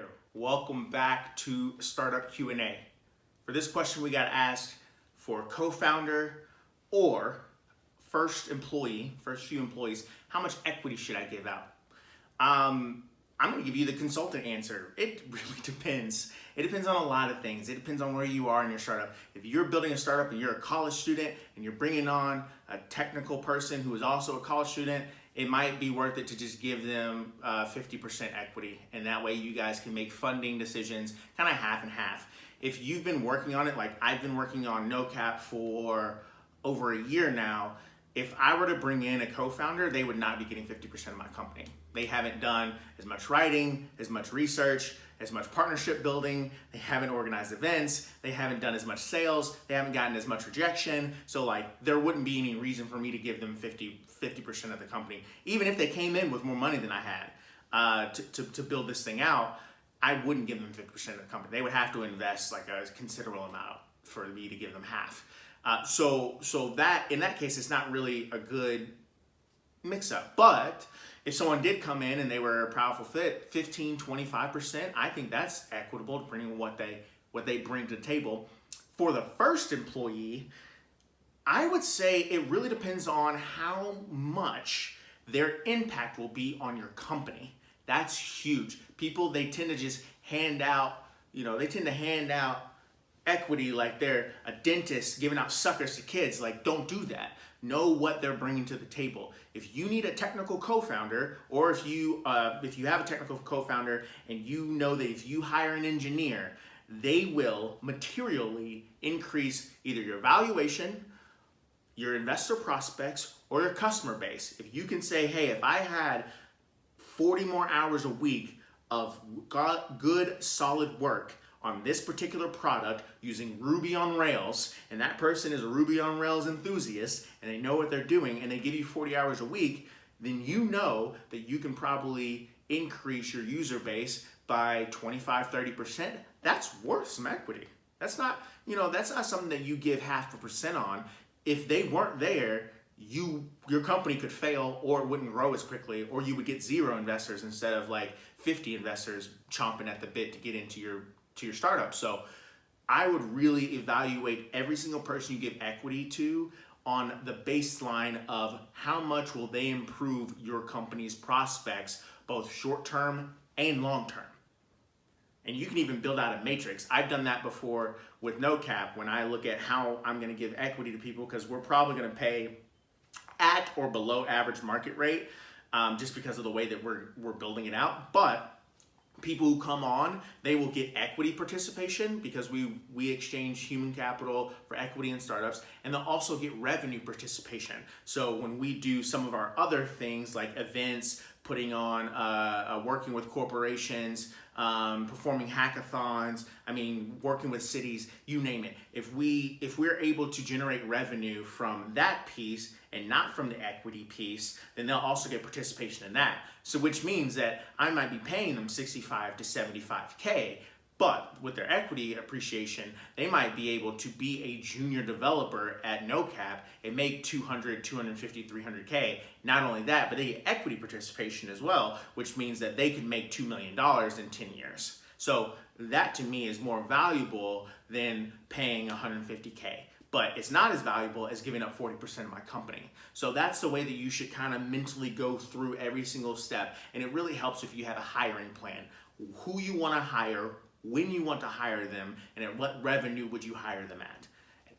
here. Welcome back to Startup Q&A. For this question, we got asked for co-founder or first few employees, how much equity should I give out? I'm going to give you the consultant answer. It really depends. It depends on a lot of things. It depends on where you are in your startup. If you're building a startup and you're a college student and you're bringing on a technical person who is also a college student, it might be worth it to just give them 50% equity. And that way you guys can make funding decisions kind of half and half. If you've been working on it, like I've been working on KnowCap for over a year now, if I were to bring in a co-founder, they would not be getting 50% of my company. They haven't done as much writing, as much research, as much partnership building. They haven't organized events. They haven't done as much sales. They haven't gotten as much rejection. So like there wouldn't be any reason for me to give them 50% of the company. Even if they came in with more money than I had to build this thing out, I wouldn't give them 50% of the company. They would have to invest like a considerable amount for me to give them half. So that in that case, it's not really a good mix-up. But if someone did come in and they were a powerful fit, 15, 25%, I think that's equitable depending on what they bring to the table. For the first employee, I would say it really depends on how much their impact will be on your company. That's huge. People, they tend to just hand out, equity like they're a dentist giving out suckers to kids. Like, don't do that. Know what they're bringing to the table. If you need a technical co-founder, or if you have a technical co-founder and you know that if you hire an engineer, they will materially increase either your valuation, your investor prospects, or your customer base. If you can say, hey, if I had 40 more hours a week of good, solid work on this particular product using Ruby on Rails, and that person is a Ruby on Rails enthusiast, and they know what they're doing, and they give you 40 hours a week, then you know that you can probably increase your user base by 25, 30%. That's worth some equity. That's not something that you give 0.5% on. If they weren't there, your company could fail, or it wouldn't grow as quickly, or you would get 0 investors instead of like 50 investors chomping at the bit to get into your startup. So I would really evaluate every single person you give equity to on the baseline of how much will they improve your company's prospects, both short-term and long-term. And you can even build out a matrix. I've done that before with KnowCap when I look at how I'm going to give equity to people, because we're probably going to pay at or below average market rate just because of the way that we're building it out. But people who come on, they will get equity participation because we exchange human capital for equity in startups, and they'll also get revenue participation. So when we do some of our other things like events, putting on, working with corporations, performing hackathons, working with cities, you name it. If we're able to generate revenue from that piece and not from the equity piece, then they'll also get participation in that. So which means that I might be paying them 65 to 75K, but with their equity appreciation, they might be able to be a junior developer at KnowCap and make 200, 250, 300K. Not only that, but they get equity participation as well, which means that they can make $2 million in 10 years. So that to me is more valuable than paying 150K. But it's not as valuable as giving up 40% of my company. So that's the way that you should kind of mentally go through every single step. And it really helps if you have a hiring plan. Who you want to hire, when you want to hire them, and at what revenue would you hire them at.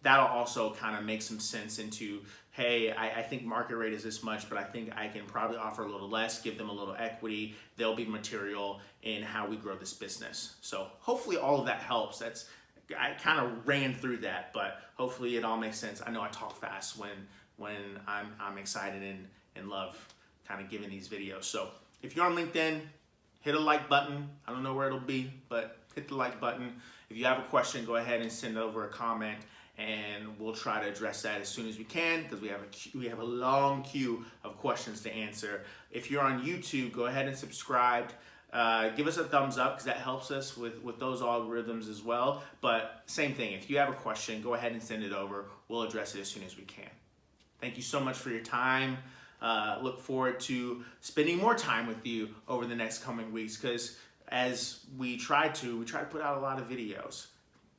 That'll also kind of make some sense into, hey, I think market rate is this much, but I think I can probably offer a little less, give them a little equity. They'll be material in how we grow this business. So hopefully all of that helps. I kind of ran through that, but hopefully it all makes sense. I know I talk fast when I'm excited and love kind of giving these videos. So if you're on LinkedIn, hit a like button. I don't know where it'll be, but hit the like button. If you have a question, go ahead and send over a comment, and we'll try to address that as soon as we can, because we have a long queue of questions to answer. If you're on YouTube, go ahead and subscribe. Give us a thumbs up, because that helps us with those algorithms as well. But same thing, if you have a question, go ahead and send it over. We'll address it as soon as we can. Thank you so much for your time. Look forward to spending more time with you over the next coming weeks, because as we try to put out a lot of videos.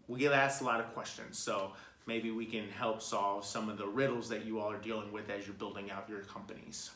We get asked a lot of questions, so maybe we can help solve some of the riddles that you all are dealing with as you're building out your companies.